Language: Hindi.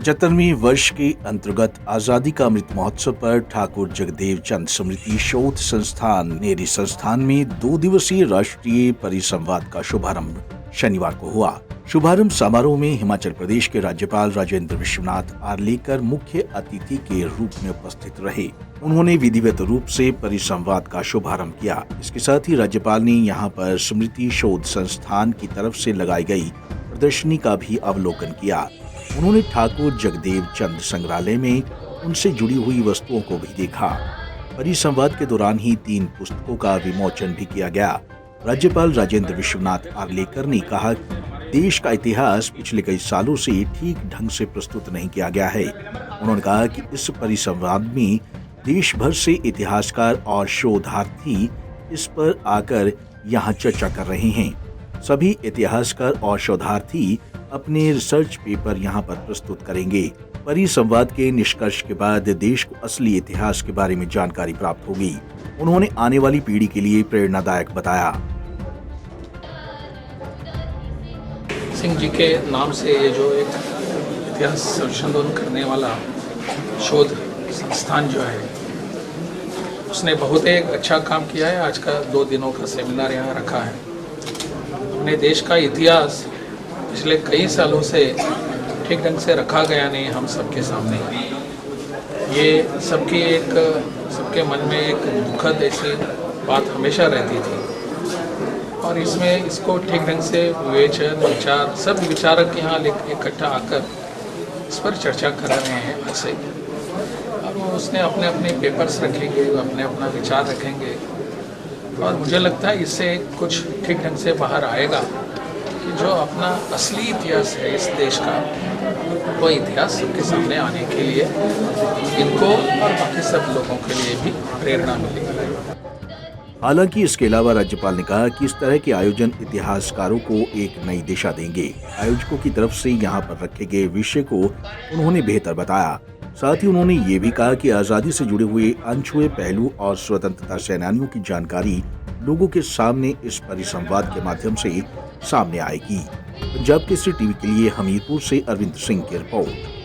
75वीं वर्ष के अंतर्गत आजादी का अमृत महोत्सव पर ठाकुर जगदेव चंद स्मृति शोध संस्थान नेरी संस्थान में 2 दिवसीय राष्ट्रीय परिसंवाद का शुभारंभ शनिवार को हुआ। शुभारंभ समारोह में हिमाचल प्रदेश के राज्यपाल राजेंद्र विश्वनाथ आर्लेकर मुख्य अतिथि के रूप में उपस्थित रहे। उन्होंने विधिवत रूप से परिसंवाद का शुभारंभ किया। इसके साथ ही राज्यपाल ने यहां पर स्मृति शोध संस्थान की तरफ से लगाई गई प्रदर्शनी का भी अवलोकन किया। उन्होंने ठाकुर जगदेव चंद संग्रहालय में उनसे जुड़ी हुई वस्तुओं को भी देखा। परिसंवाद के दौरान ही 3 पुस्तकों का विमोचन भी किया गया। राज्यपाल राजेंद्र विश्वनाथ आर्लेकर ने कहा, देश का इतिहास पिछले कई सालों से ठीक ढंग से प्रस्तुत नहीं किया गया है। उन्होंने कहा कि इस परिसंवाद में देश भर से इतिहासकार और शोधार्थी इस पर आकर यहाँ चर्चा कर रहे हैं। सभी इतिहासकार और शोधार्थी अपने रिसर्च पेपर यहाँ पर प्रस्तुत करेंगे। परिसंवाद के निष्कर्ष के बाद देश को असली इतिहास के बारे में जानकारी प्राप्त होगी। उन्होंने आने वाली पीढ़ी के लिए प्रेरणादायक बताया। सिंह जी के नाम से ये जो एक इतिहास संशोधन करने वाला शोध संस्थान जो है, उसने बहुत एक अच्छा काम किया है। आज का 2 दिनों का सेमिनार यहाँ रखा है। अपने देश का इतिहास पिछले कई सालों से ठीक ढंग से रखा गया नहीं हम सबके सामने। ये सबके मन में एक दुखद ऐसी बात हमेशा रहती थी और इसमें इसको ठीक ढंग से विचार सब विचारक यहाँ इकट्ठा आकर इस पर चर्चा कर रहे हैं आज से। और वो उसने अपने अपने पेपर्स रखेंगे, अपने अपना विचार रखेंगे और मुझे लगता है इससे कुछ ठीक ढंग से बाहर आएगा कि जो अपना असली इतिहास है इस देश का, वो इतिहास सबके सामने आने के लिए इनको और बाकी सब लोगों के लिए भी प्रेरणा मिलेगी। हालांकि इसके अलावा राज्यपाल ने कहा कि इस तरह के आयोजन इतिहासकारों को एक नई दिशा देंगे। आयोजकों की तरफ से यहाँ पर रखे गए विषय को उन्होंने बेहतर बताया। साथ ही उन्होंने ये भी कहा कि आज़ादी से जुड़े हुए अनछुए पहलू और स्वतंत्रता सेनानियों की जानकारी लोगों के सामने इस परिसंवाद के माध्यम से सामने आएगी। पंजाब केसरी टीवी के लिए हमीरपुर से अरविंद सिंह की रिपोर्ट।